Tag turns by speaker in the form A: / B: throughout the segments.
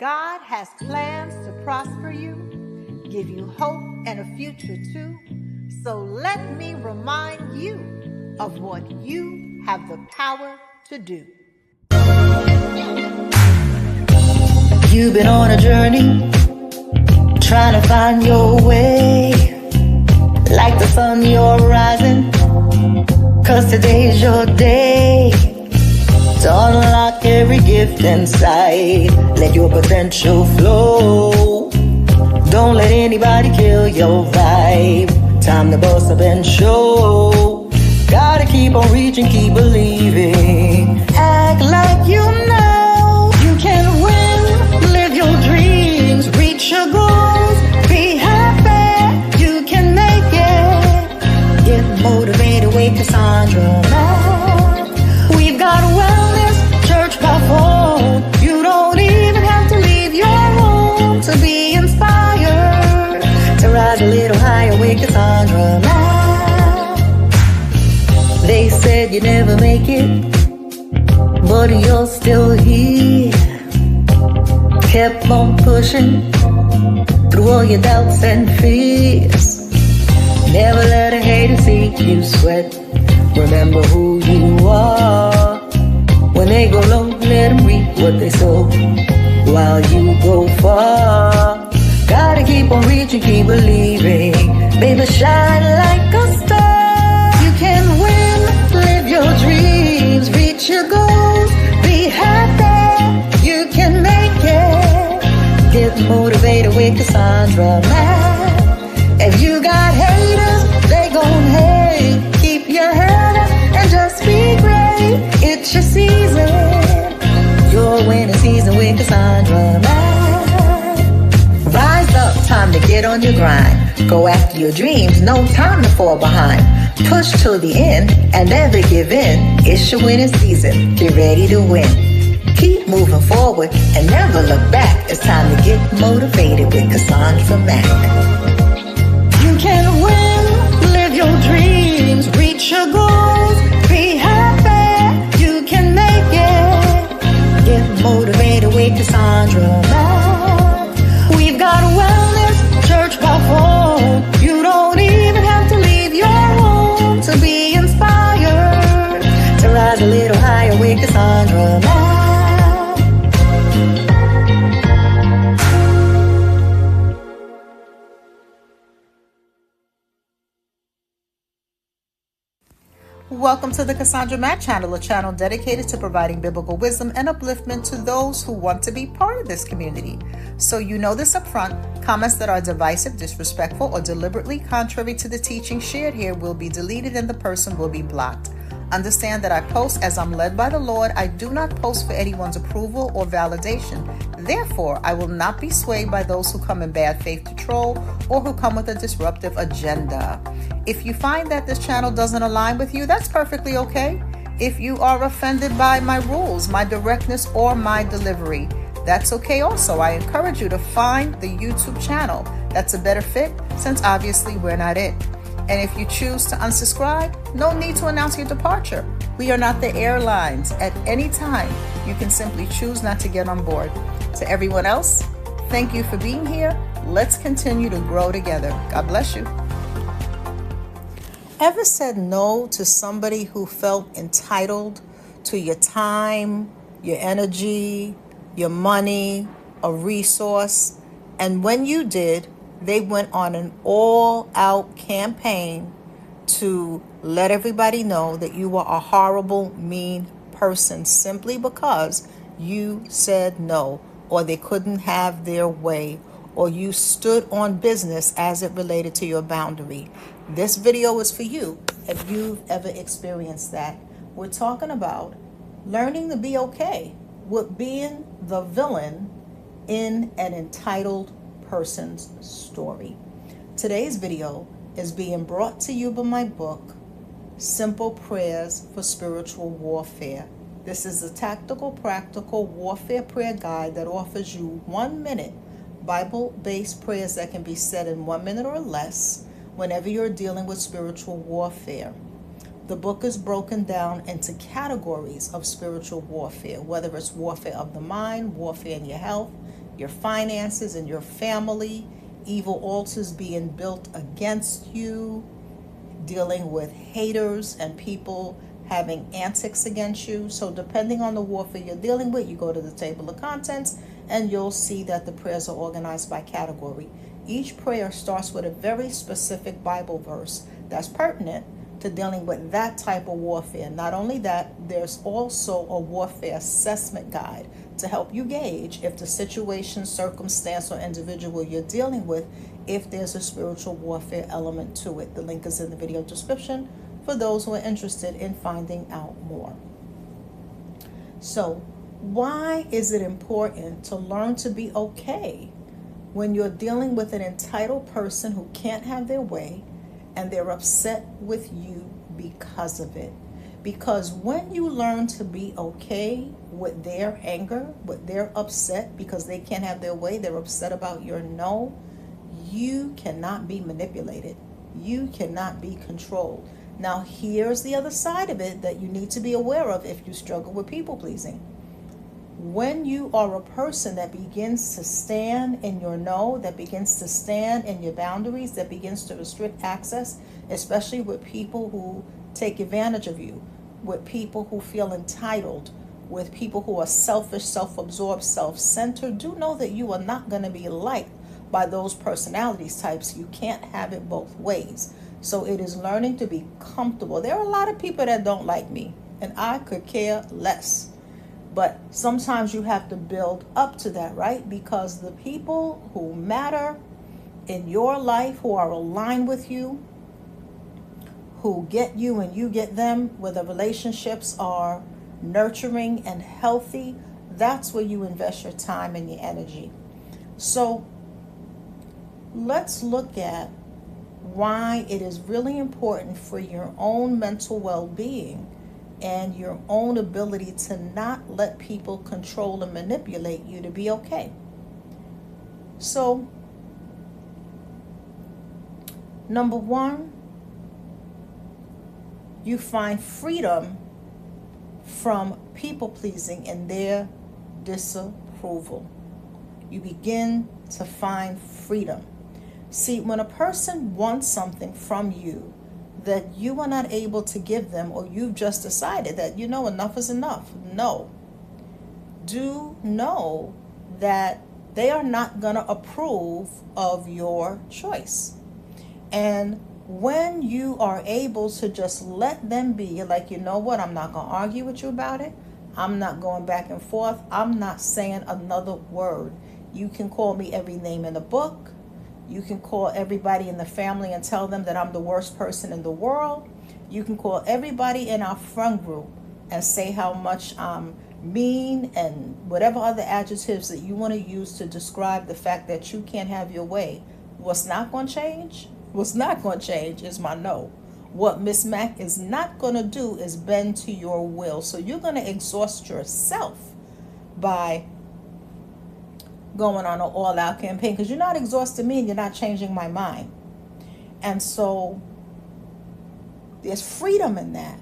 A: God has plans to prosper you, give you hope and a future too. So let me remind you of what you have the power to do.
B: You've been on a journey, trying to find your way. Like the sun, you're rising, 'cause today's your day to unlock every gift inside. Let your potential flow. Don't let anybody kill your vibe. Time to bust up and show. Gotta keep on reaching, keep believing. Act like you know you can win. Live your dreams, reach your goals. Be happy, you can make it. Get motivated with Cassandra Mack. We've got wellness, church by phone. You don't even have to leave your home to be inspired. To rise a little higher with Cassandra Mack. They said you'd never make it, but you're still here. Kept on pushing through all your doubts and fears. Never let a hater see you sweat. Remember who you are. When they go low, let them reap what they sow while you go far. Gotta keep on reaching, keep believing. Baby, shine like a star. You can win, live your dreams, reach your goals. Be happy, you can make it. Get motivated with Cassandra Mack. If you got haters, they gon' hate. Keep your head up and just be great. It's your season, your winning season with Cassandra Mack. Rise up, time to get on your grind. Go after your dreams, no time to fall behind. Push till the end and never give in. It's your winning season, get ready to win. Keep moving forward and never look back. It's time to get motivated with Cassandra Mack. You can win, live your dreams, reach your goals. Be happy, you can make it. Get motivated with Cassandra Mack. We've got wellness, church by phone. You don't even have to leave your home to be inspired. To rise a little higher with Cassandra Mack.
A: Welcome to the Cassandra Mack channel, a channel dedicated to providing biblical wisdom and upliftment to those who want to be part of this community. So you know this up front, comments that are divisive, disrespectful, or deliberately contrary to the teaching shared here will be deleted and the person will be blocked. Understand that I post as I'm led by the Lord. I do not post for anyone's approval or validation. Therefore, I will not be swayed by those who come in bad faith to troll or who come with a disruptive agenda. If you find that this channel doesn't align with you, that's perfectly okay. If you are offended by my rules, my directness, or my delivery, that's okay also. I encourage you to find the YouTube channel that's a better fit, since obviously we're not it. And if you choose to unsubscribe, no need to announce your departure. We are not the airlines. At any time, you can simply choose not to get on board. To everyone else, thank you for being here. Let's continue to grow together. God bless you. Ever said no to somebody who felt entitled to your time, your energy, your money, a resource, and when you did, they went on an all-out campaign to let everybody know that you were a horrible, mean person simply because you said no, or they couldn't have their way, or you stood on business as it related to your boundary. This video is for you if you've ever experienced that. We're talking about learning to be okay with being the villain in an entitled person's story. Today's video is being brought to you by my book, Simple Prayers for Spiritual Warfare. This is a tactical, practical warfare prayer guide that offers you 1-minute Bible-based prayers that can be said in 1 minute or less whenever you're dealing with spiritual warfare. The book is broken down into categories of spiritual warfare, whether it's warfare of the mind, warfare in your health, your finances and your family, evil altars being built against you, dealing with haters and people having antics against you. So depending on the warfare you're dealing with, you go to the table of contents and you'll see that the prayers are organized by category. Each prayer starts with a very specific Bible verse that's pertinent to dealing with that type of warfare. Not only that, there's also a warfare assessment guide to help you gauge if the situation, circumstance, or individual you're dealing with, if there's a spiritual warfare element to it. The link is in the video description for those who are interested in finding out more. So, why is it important to learn to be okay when you're dealing with an entitled person who can't have their way and they're upset with you because of it? Because when you learn to be okay with their anger, with their upset because they can't have their way, they're upset about your no, you cannot be manipulated. You cannot be controlled. Now, here's the other side of it that you need to be aware of if you struggle with people pleasing. When you are a person that begins to stand in your no, that begins to stand in your boundaries, that begins to restrict access, especially with people who take advantage of you, with people who feel entitled, with people who are selfish, self-absorbed, self-centered, do know that you are not going to be liked by those personalities types. You can't have it both ways. So it is learning to be comfortable. There are a lot of people that don't like me, and I could care less. But sometimes you have to build up to that, right? Because the people who matter in your life, who are aligned with you, who get you and you get them, where the relationships are nurturing and healthy, that's where you invest your time and your energy. So let's look at why it is really important for your own mental well-being and your own ability to not let people control and manipulate you to be okay. So, number one, you find freedom from people pleasing and their disapproval. You begin to find freedom. See, when a person wants something from you that you are not able to give them, or you've just decided that, you know, enough is enough. No. Do know that they are not going to approve of your choice. And when you are able to just let them be, you're like, you know what, I'm not going to argue with you about it. I'm not going back and forth. I'm not saying another word. You can call me every name in the book. You can call everybody in the family and tell them that I'm the worst person in the world. You can call everybody in our friend group and say how much I'm mean and whatever other adjectives that you want to use to describe the fact that you can't have your way. What's not going to change? What's not going to change is my no. What Miss Mac is not going to do is bend to your will. So you're going to exhaust yourself by going on an all-out campaign, because you're not exhausting me and you're not changing my mind. And so there's freedom in that.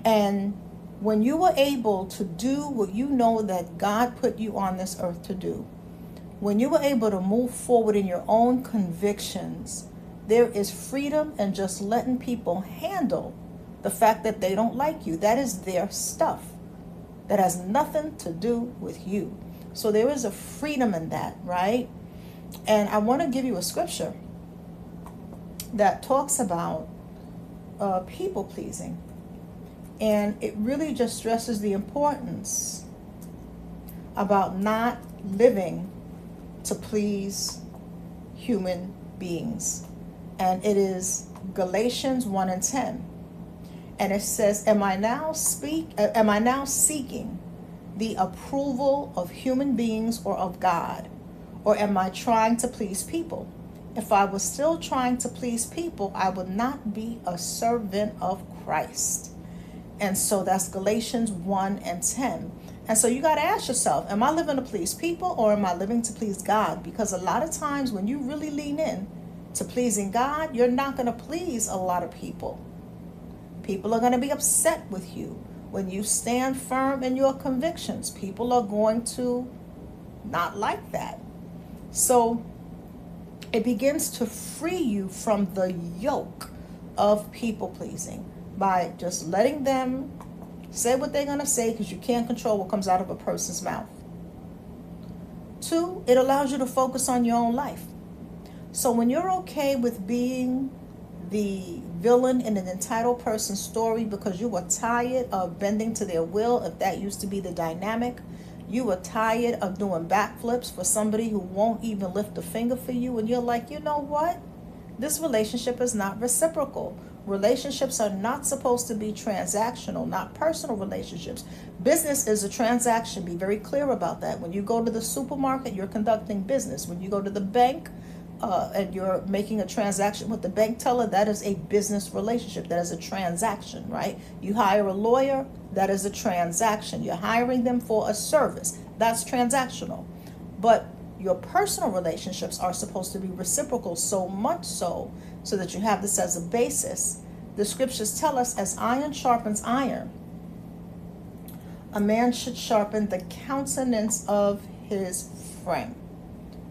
A: And when you are able to do what you know that God put you on this earth to do, when you are able to move forward in your own convictions, there is freedom in just letting people handle the fact that they don't like you. That is their stuff. That has nothing to do with you. So there is a freedom in that, right? And I want to give you a scripture that talks about people pleasing. And it really just stresses the importance about not living to please human beings. And it is Galatians 1:10. And it says, am I now seeking the approval of human beings or of God? Or am I trying to please people? If I was still trying to please people, I would not be a servant of Christ. And so that's Galatians 1:10. And so you got to ask yourself, am I living to please people or am I living to please God? Because a lot of times when you really lean in to pleasing God, you're not going to please a lot of people. People are going to be upset with you. When you stand firm in your convictions, people are going to not like that. So it begins to free you from the yoke of people pleasing by just letting them say what they're going to say, because you can't control what comes out of a person's mouth. 2, it allows you to focus on your own life. So when you're okay with being the villain in an entitled person's story because you were tired of bending to their will, if that used to be the dynamic, you were tired of doing backflips for somebody who won't even lift a finger for you, and you're like, you know what? This relationship is not reciprocal. Relationships are not supposed to be transactional, not personal relationships. Business is a transaction. Be very clear about that. When you go to the supermarket, you're conducting business. When you go to the bank and you're making a transaction with the bank teller, that is a business relationship. That is a transaction, right? You hire a lawyer, that is a transaction. You're hiring them for a service. That's transactional. But your personal relationships are supposed to be reciprocal, so much so that you have this as a basis. The scriptures tell us, as iron sharpens iron, a man should sharpen the countenance of his friend,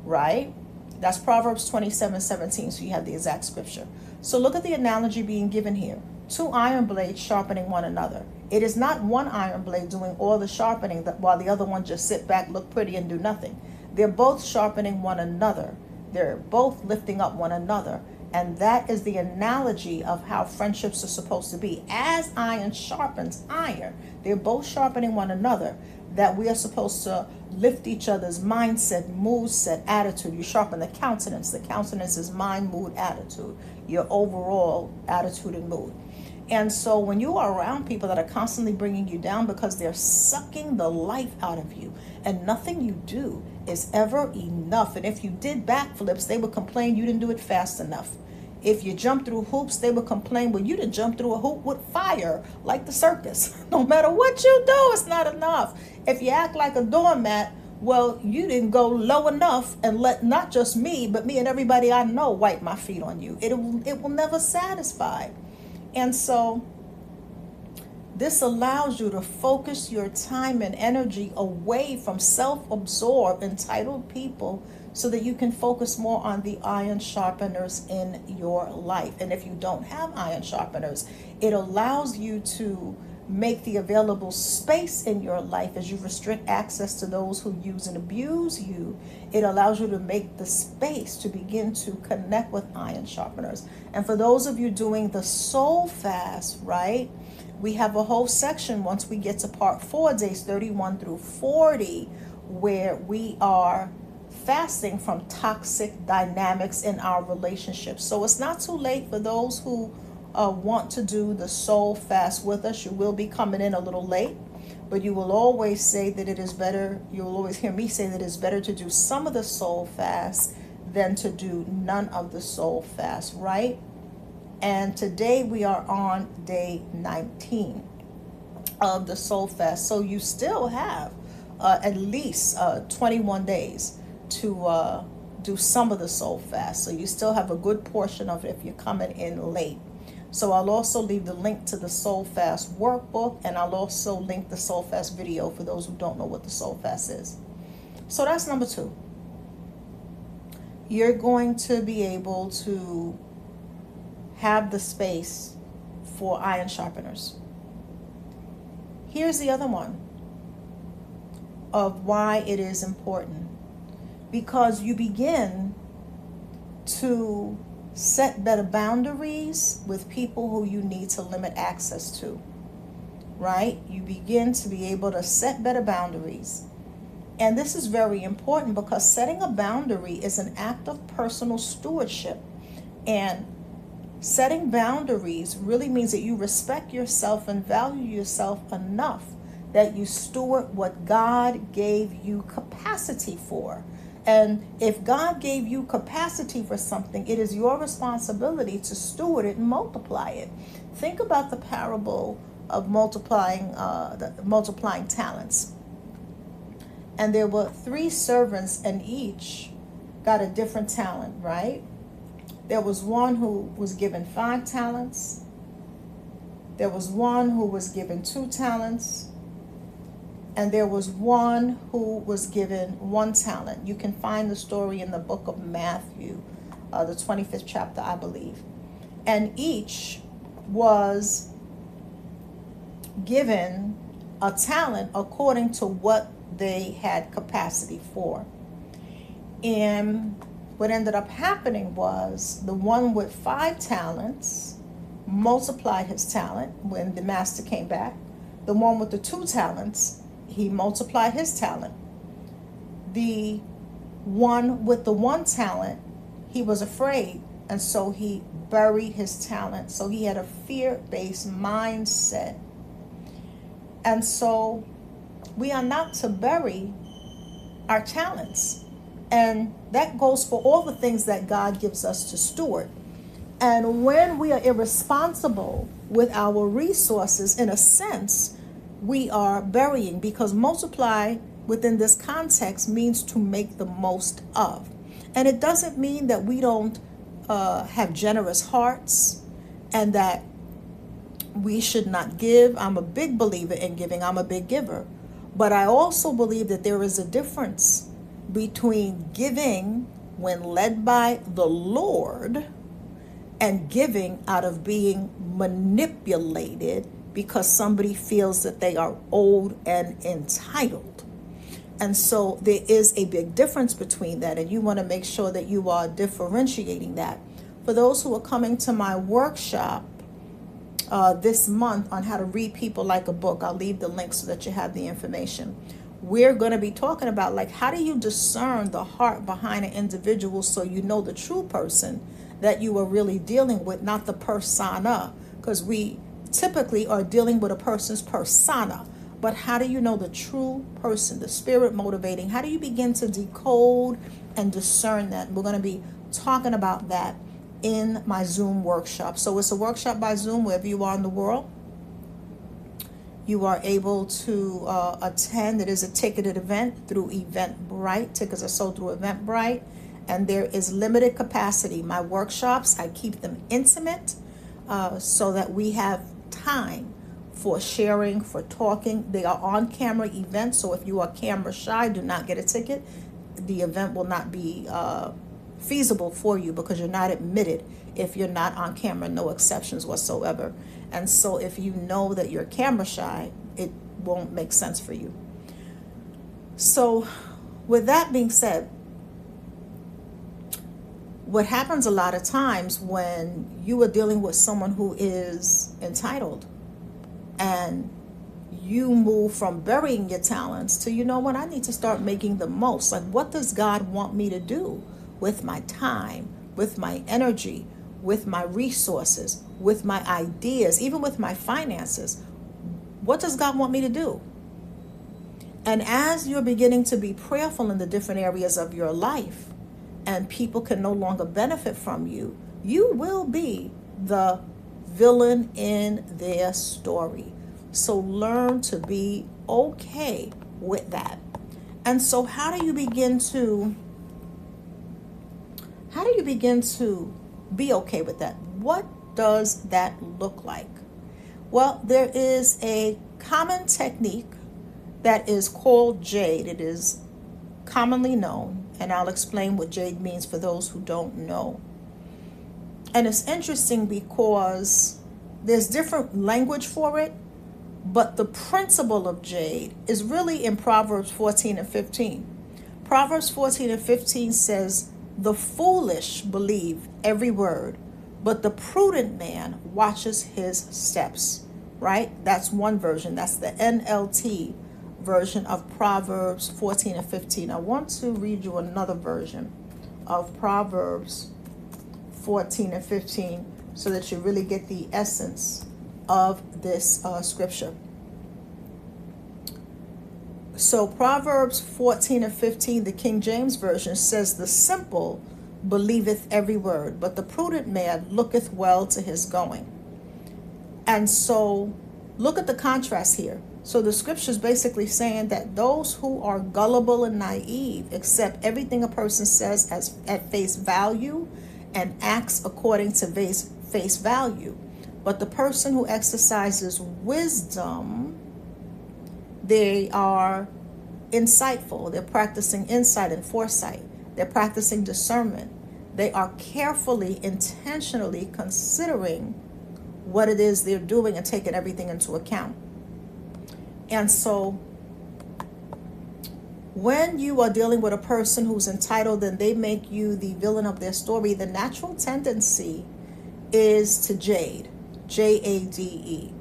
A: right? That's Proverbs 27:17, so you have the exact scripture. So look at the analogy being given here. 2 iron blades sharpening one another. It is not one iron blade doing all the sharpening while the other one just sit back, look pretty, and do nothing. They're both sharpening one another. They're both lifting up one another. And that is the analogy of how friendships are supposed to be. As iron sharpens iron, they're both sharpening one another, that we are supposed to lift each other's mindset, mood set, attitude. You sharpen the countenance. The countenance is mind, mood, attitude, your overall attitude and mood. And so when you are around people that are constantly bringing you down because they're sucking the life out of you, and nothing you do is ever enough. And if you did backflips, they would complain you didn't do it fast enough. If you jump through hoops, they would complain, well, you didn't jump through a hoop with fire like the circus. No matter what you do, it's not enough. If you act like a doormat, well, you didn't go low enough and let not just me, but me and everybody I know wipe my feet on you. It will never satisfy. And so this allows you to focus your time and energy away from self-absorbed, entitled people so that you can focus more on the iron sharpeners in your life. And if you don't have iron sharpeners, it allows you to make the available space in your life as you restrict access to those who use and abuse you. It allows you to make the space to begin to connect with iron sharpeners. And for those of you doing the soul fast, right, we have a whole section once we get to part 4, days 31 through 40, where we are fasting from toxic dynamics in our relationships. So it's not too late for those who want to do the soul fast with us. You will be coming in a little late, but you will always say that it is better. You will always hear me say that it's better to do some of the soul fast than to do none of the soul fast, right? And today we are on day 19 of the soul fast. So you still have at least 21 days to do some of the soul fast. So you still have a good portion of it if you're coming in late. So I'll also leave the link to the Soul Fast workbook, and I'll also link the Soul Fast video for those who don't know what the Soul Fast is. So that's number 2. You're going to be able to have the space for iron sharpeners. Here's the other one of why it is important. Because you begin to set better boundaries with people who you need to limit access to, right? You begin to be able to set better boundaries. And this is very important because setting a boundary is an act of personal stewardship. And setting boundaries really means that you respect yourself and value yourself enough that you steward what God gave you capacity for. And if God gave you capacity for something, it is your responsibility to steward it and multiply it. Think about the parable of multiplying talents. And there were 3 servants, and each got a different talent, right? There was one who was given 5 talents. There was one who was given 2 talents. And there was one who was given 1 talent. You can find the story in the book of Matthew, the 25th chapter, I believe. And each was given a talent according to what they had capacity for. And what ended up happening was the one with 5 talents multiplied his talent when the master came back. The one with the 2 talents, he multiplied his talent. The one with the 1 talent, he was afraid, and so he buried his talent. So he had a fear-based mindset. And so we are not to bury our talents. And that goes for all the things that God gives us to steward. And when we are irresponsible with our resources, in a sense, we are burying, because multiply within this context means to make the most of. And it doesn't mean that we don't have generous hearts and that we should not give. I'm a big believer in giving. I'm a big giver. But I also believe that there is a difference between giving when led by the Lord and giving out of being manipulated because somebody feels that they are owed and entitled. And so there is a big difference between that, and you want to make sure that you are differentiating that. For those who are coming to my workshop this month on how to read people like a book, I'll leave the link so that you have the information. We're going to be talking about, like, how do you discern the heart behind an individual so you know the true person that you are really dealing with, not the persona, because we typically are dealing with a person's persona. But how do you know the true person, the spirit motivating? How do you begin to decode and discern that? We're going to be talking about that in my Zoom workshop. So it's a workshop by Zoom wherever you are in the world. You are able to attend. It is a ticketed event through Eventbrite. Tickets are sold through Eventbrite. And there is limited capacity. My workshops, I keep them intimate so that we have time for sharing, for talking. They are on-camera events, so if you are camera shy, do not get a ticket. The event will not be feasible for you because you're not admitted if you're not on camera, no exceptions whatsoever. And so if you know that you're camera shy, it won't make sense for you. So with that being said, what happens a lot of times when you are dealing with someone who is entitled and you move from burying your talents to, you know what, I need to start making the most. Like, what does God want me to do with my time, with my energy, with my resources, with my ideas, even with my finances? What does God want me to do? And as you're beginning to be prayerful in the different areas of your life, and people can no longer benefit from you, you will be the villain in their story. So learn to be okay with that. And so how do you begin to be okay with that? What does that look like? Well, there is a common technique that is called JADE. It is commonly known, and I'll explain what JADE means for those who don't know. And it's interesting because there's different language for it, but the principle of JADE is really in Proverbs 14 and 15. Proverbs 14 and 15 says, "The foolish believe every word, but the prudent man watches his steps." Right? That's one version. That's the NLT version of Proverbs 14 and 15. I want to read you another version of Proverbs 14 and 15 so that you really get the essence of this scripture. So Proverbs 14 and 15, the King James Version, says, "The simple believeth every word, but the prudent man looketh well to his going." And so look at the contrast here. So the scripture is basically saying that those who are gullible and naive accept everything a person says as at face value and acts according to face value. But the person who exercises wisdom They are insightful. They're practicing insight and foresight. They're practicing discernment. They are carefully, intentionally considering what it is they're doing and taking everything into account. And so when you are dealing with a person who's entitled and they make you the villain of their story, the natural tendency is to JADE, Jade.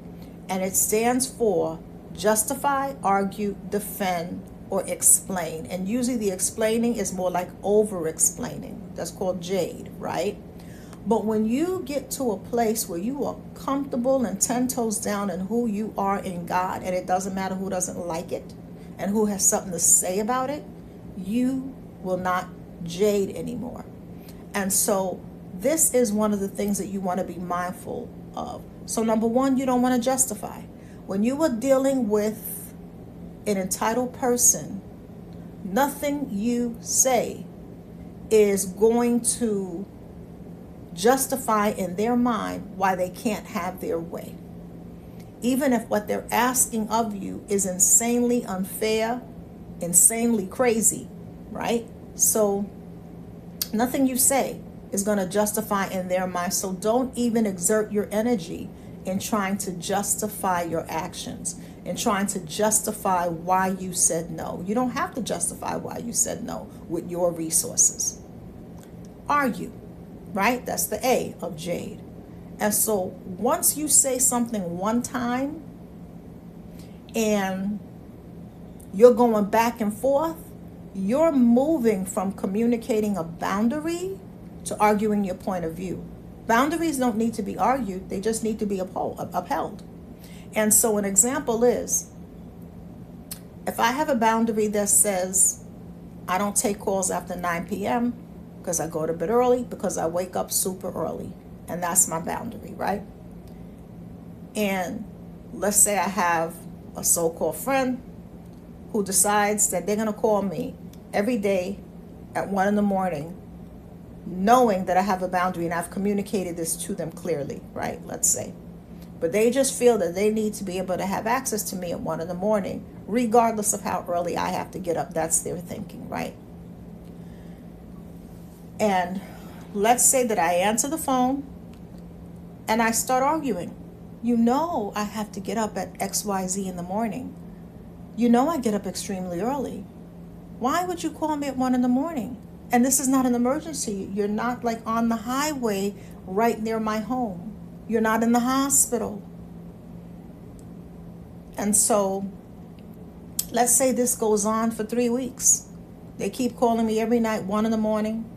A: And it stands for justify, argue, defend, or explain. And usually the explaining is more like over-explaining. That's called JADE, right? But when you get to a place where you are comfortable and 10 toes down in who you are in God, and it doesn't matter who doesn't like it and who has something to say about it, you will not JADE anymore. And so this is one of the things that you want to be mindful of. So number one, you don't want to justify. When you are dealing with an entitled person, nothing you say is going to justify in their mind why they can't have their way. Even if what they're asking of you is insanely unfair, insanely crazy, right? So nothing you say is going to justify in their mind. So don't even exert your energy in trying to justify your actions, in trying to justify why you said no. You don't have to justify why you said no with your resources. Argue, right? That's the A of JADE. And so once you say something one time and you're going back and forth, you're moving from communicating a boundary to arguing your point of view. Boundaries don't need to be argued. They just need to be upheld. And so an example is, if I have a boundary that says I don't take calls after 9 p.m. because I go to bed early, because I wake up super early. And that's my boundary, right? And let's say I have a so-called friend who decides that they're going to call me every day at 1 in the morning, knowing that I have a boundary and I've communicated this to them clearly, right? Let's say. But they just feel that they need to be able to have access to me at 1 in the morning, regardless of how early I have to get up. That's their thinking, right? And let's say that I answer the phone and I start arguing. You know I have to get up at XYZ in the morning. You know I get up extremely early. Why would you call me at 1 in the morning? And this is not an emergency. You're not like on the highway right near my home. You're not in the hospital. And so let's say this goes on for 3 weeks. They keep calling me every night, 1 in the morning,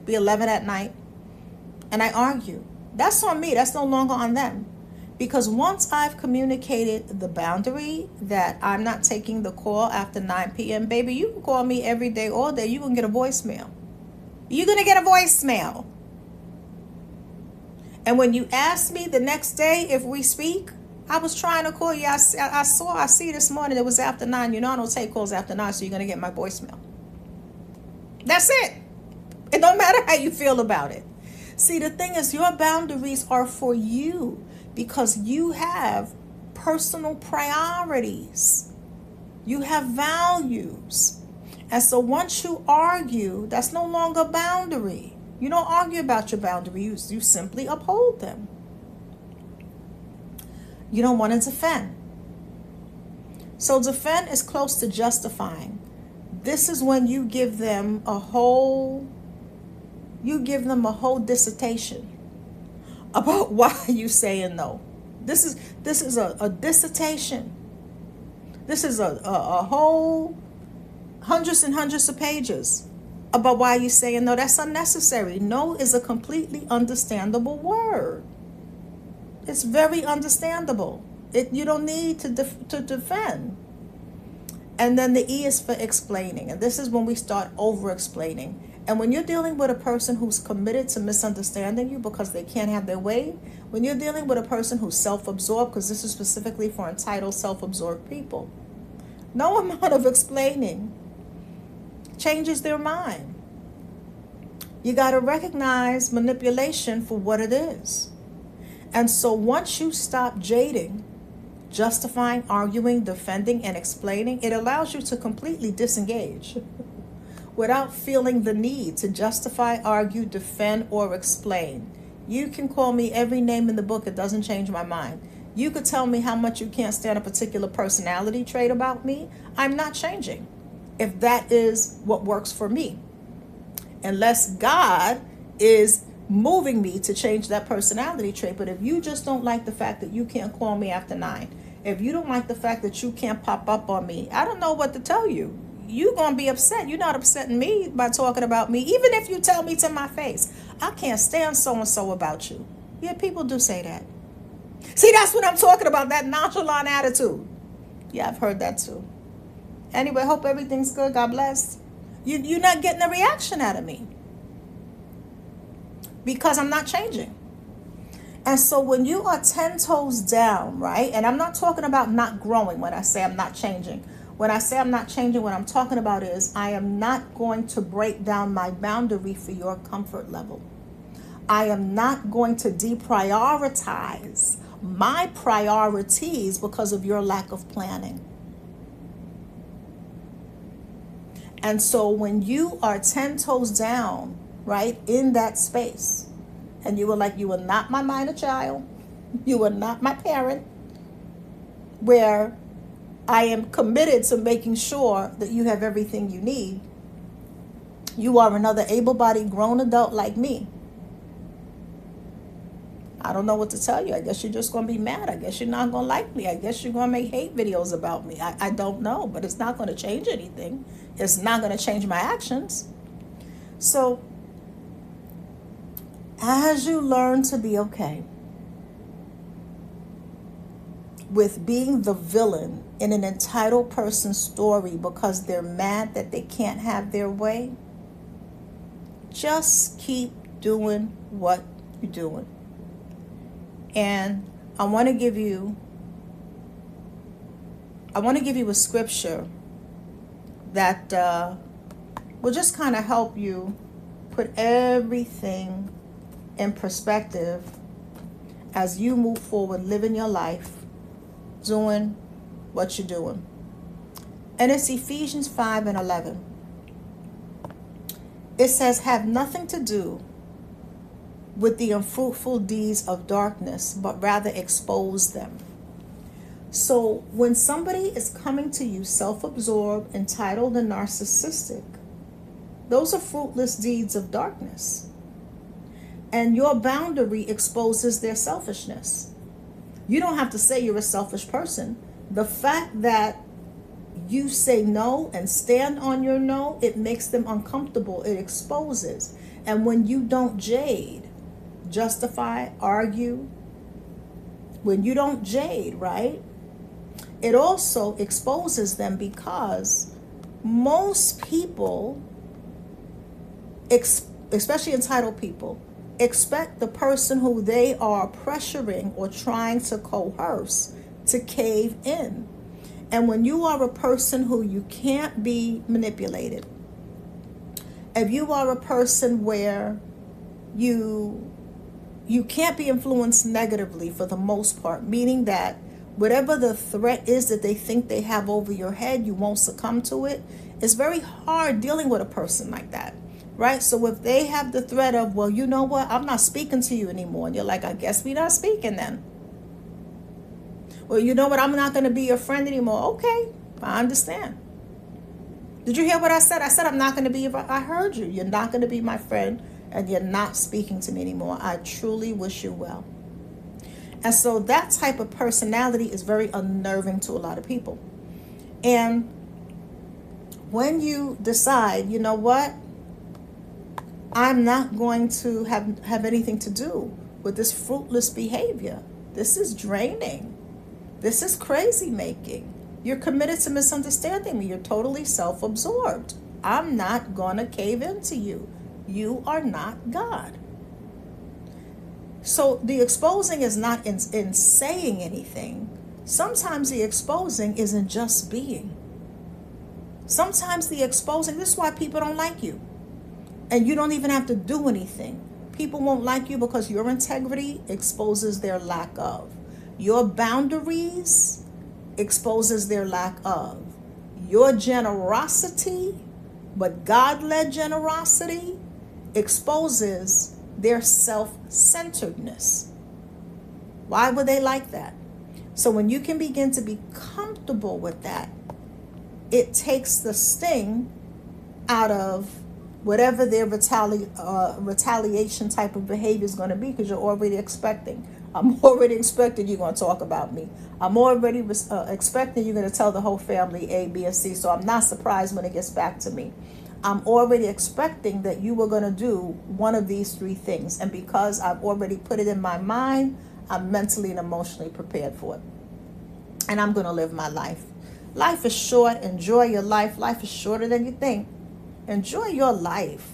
A: be 11 at night, and I argue. That's on me. That's no longer on them. Because once I've communicated the boundary that I'm not taking the call after 9 p.m., baby, you can call me every day, all day. You're going to get a voicemail. You're going to get a voicemail. And when you ask me the next day if we speak, I was trying to call you. I see this morning it was after 9. You know I don't take calls after 9, so you're going to get my voicemail. That's it. It don't matter how you feel about it. See, the thing is, your boundaries are for you because you have personal priorities. You have values. And so once you argue, that's no longer a boundary. You don't argue about your boundaries. You simply uphold them. You don't want to defend. So defend is close to justifying. This is when you give them a whole dissertation about why you saying no. This is a dissertation. This is a whole hundreds and hundreds of pages about why you saying no. That's unnecessary. No is a completely understandable word. It's very understandable. You don't need to defend. And then the E is for explaining. And this is when we start over-explaining. And when you're dealing with a person who's committed to misunderstanding you because they can't have their way, when you're dealing with a person who's self-absorbed, because this is specifically for entitled, self-absorbed people, no amount of explaining changes their mind. You got to recognize manipulation for what it is. And so once you stop jading, justifying, arguing, defending, and explaining, it allows you to completely disengage without feeling the need to justify, argue, defend, or explain. You can call me every name in the book. It doesn't change my mind. You could tell me how much you can't stand a particular personality trait about me. I'm not changing if that is what works for me. Unless God is moving me to change that personality trait. But if you just don't like the fact that you can't call me after 9, if you don't like the fact that you can't pop up on me, I don't know what to tell you. You're going to be upset. You're not upsetting me by talking about me. Even if you tell me to my face, I can't stand so-and-so about you. Yeah, people do say that. See, that's what I'm talking about, that nonchalant attitude. Yeah, I've heard that too. Anyway, hope everything's good. God bless. You're not getting a reaction out of me because I'm not changing. And so when you are 10 toes down, right? And I'm not talking about not growing when I say I'm not changing. When I say I'm not changing, what I'm talking about is I am not going to break down my boundary for your comfort level. I am not going to deprioritize my priorities because of your lack of planning. And so when you are 10 toes down, right, in that space, and you were like, you are not my minor child, you are not my parent, where I am committed to making sure that you have everything you need. You are another able-bodied grown adult like me. I don't know what to tell you. I guess you're just going to be mad. I guess you're not going to like me. I guess you're going to make hate videos about me. I don't know, but it's not going to change anything. It's not going to change my actions. So as you learn to be okay with being the villain in an entitled person's story because they're mad that they can't have their way, just keep doing what you're doing. And I want to give you a scripture that will just kind of help you put everything in perspective as you move forward, living your life, doing what you're doing. And it's Ephesians 5:11. It says, have nothing to do with the unfruitful deeds of darkness, but rather expose them. So when somebody is coming to you self-absorbed, entitled, and narcissistic, those are fruitless deeds of darkness. And your boundary exposes their selfishness. You don't have to say you're a selfish person. The fact that you say no and stand on your no, it makes them uncomfortable. It exposes. And when you don't jade, justify, argue, when you don't jade, right, it also exposes them because most people, especially entitled people, expect the person who they are pressuring or trying to coerce to cave in. And when you are a person who you can't be manipulated, if you are a person where you can't be influenced negatively for the most part, meaning that whatever the threat is that they think they have over your head, you won't succumb to it. It's very hard dealing with a person like that, right? So if they have the threat of, well, you know what, I'm not speaking to you anymore. And you're like, I guess we're not speaking then. Well, you know what, I'm not going to be your friend anymore. Okay, I understand. Did you hear what I said? I said I'm not going to be your friend. I heard you. You're not going to be my friend and you're not speaking to me anymore. I truly wish you well. And so that type of personality is very unnerving to a lot of people. And when you decide, you know what, I'm not going to have anything to do with this fruitless behavior. This is draining. This is crazy making. You're committed to misunderstanding me. You're totally self-absorbed. I'm not going to cave into you. You are not God. So the exposing is not in saying anything. Sometimes the exposing isn't just being. Sometimes the exposing, this is why people don't like you. And you don't even have to do anything. People won't like you because your integrity exposes their lack of. Your boundaries exposes their lack of. Your generosity, but God-led generosity, exposes their self-centeredness. Why would they like that? So when you can begin to be comfortable with that, it takes the sting out of whatever their retaliation type of behavior is going to be, because you're already expecting. I'm already expecting you're going to talk about me. I'm already expecting you're going to tell the whole family A, B, and C. So I'm not surprised when it gets back to me. I'm already expecting that you were going to do one of these three things. And because I've already put it in my mind, I'm mentally and emotionally prepared for it. And I'm going to live my life. Life is short. Enjoy your life. Life is shorter than you think. Enjoy your life.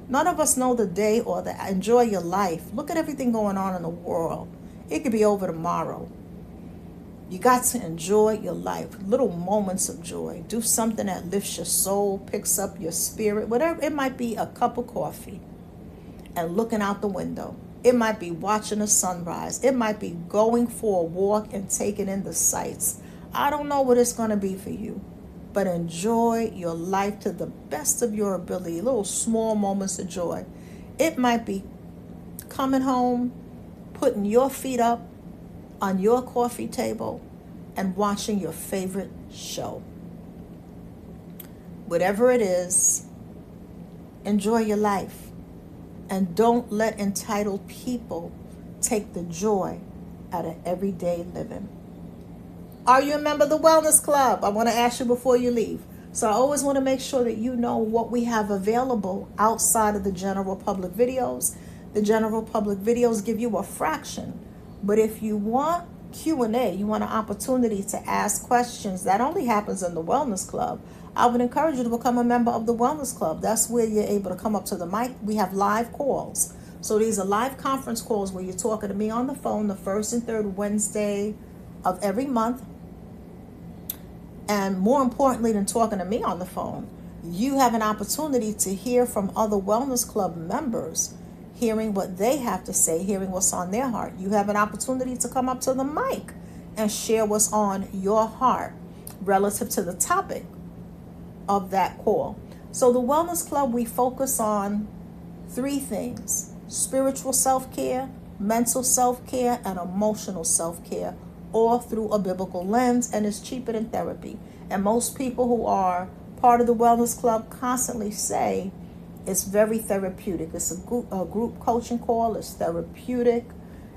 A: None of us know the day or the enjoy your life. Look at everything going on in the world. It could be over tomorrow. You got to enjoy your life. Little moments of joy. Do something that lifts your soul, picks up your spirit. Whatever. It might be a cup of coffee and looking out the window. It might be watching the sunrise. It might be going for a walk and taking in the sights. I don't know what it's going to be for you, but enjoy your life to the best of your ability. Little small moments of joy. It might be coming home, putting your feet up on your coffee table and watching your favorite show. Whatever it is, enjoy your life. And don't let entitled people take the joy out of everyday living. Are you a member of the Wellness Club? I want to ask you before you leave. So I always want to make sure that you know what we have available outside of the general public videos. The general public videos give you a fraction. But if you want Q&A, you want an opportunity to ask questions, that only happens in the Wellness Club. I would encourage you to become a member of the Wellness Club. That's where you're able to come up to the mic. We have live calls. So these are live conference calls where you're talking to me on the phone the first and third Wednesday of every month. And more importantly than talking to me on the phone, you have an opportunity to hear from other Wellness Club members, hearing what they have to say, hearing what's on their heart. You have an opportunity to come up to the mic and share what's on your heart relative to the topic of that call. So the Wellness Club, we focus on three things: spiritual self-care, mental self-care, and emotional self-care, all through a biblical lens, and it's cheaper than therapy. And most people who are part of the Wellness Club constantly say it's very therapeutic. It's a group coaching call. It's therapeutic,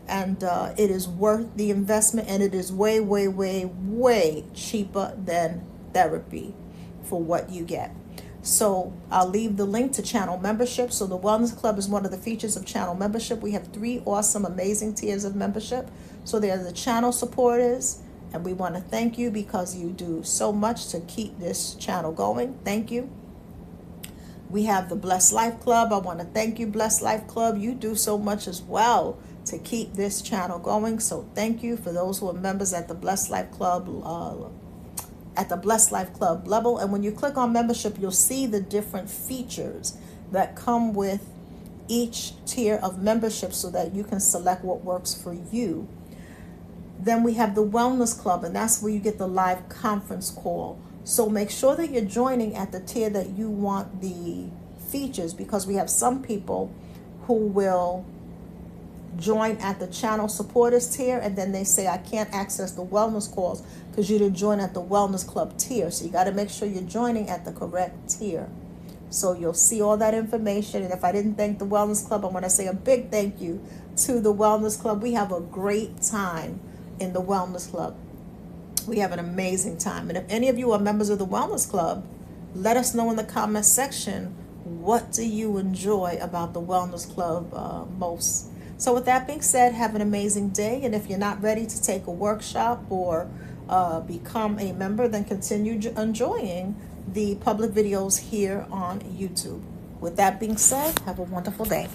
A: and it is worth the investment, and it is way, way, way, way cheaper than therapy for what you get. So I'll leave the link to channel membership. So the Wellness Club is one of the features of channel membership. We have 3 awesome, amazing tiers of membership. So they're the channel supporters, and we want to thank you because you do so much to keep this channel going. Thank you. We have the Blessed Life Club. I want to thank you, Blessed Life Club. You do so much as well to keep this channel going. So thank you for those who are members at the Blessed Life Club level. And when you click on membership, you'll see the different features that come with each tier of membership so that you can select what works for you. Then we have the Wellness Club, and that's where you get the live conference call. So make sure that you're joining at the tier that you want the features, because we have some people who will join at the channel supporters tier, and then they say, I can't access the wellness calls because you didn't join at the Wellness Club tier. So you got to make sure you're joining at the correct tier. So you'll see all that information. And if I didn't thank the Wellness Club, I want to say a big thank you to the Wellness Club. We have a great time in the Wellness Club. We have an amazing time. And if any of you are members of the Wellness Club, let us know in the comment section, what do you enjoy about the Wellness Club most? So with that being said, have an amazing day. And if you're not ready to take a workshop or become a member, then continue enjoying the public videos here on YouTube. With that being said, have a wonderful day.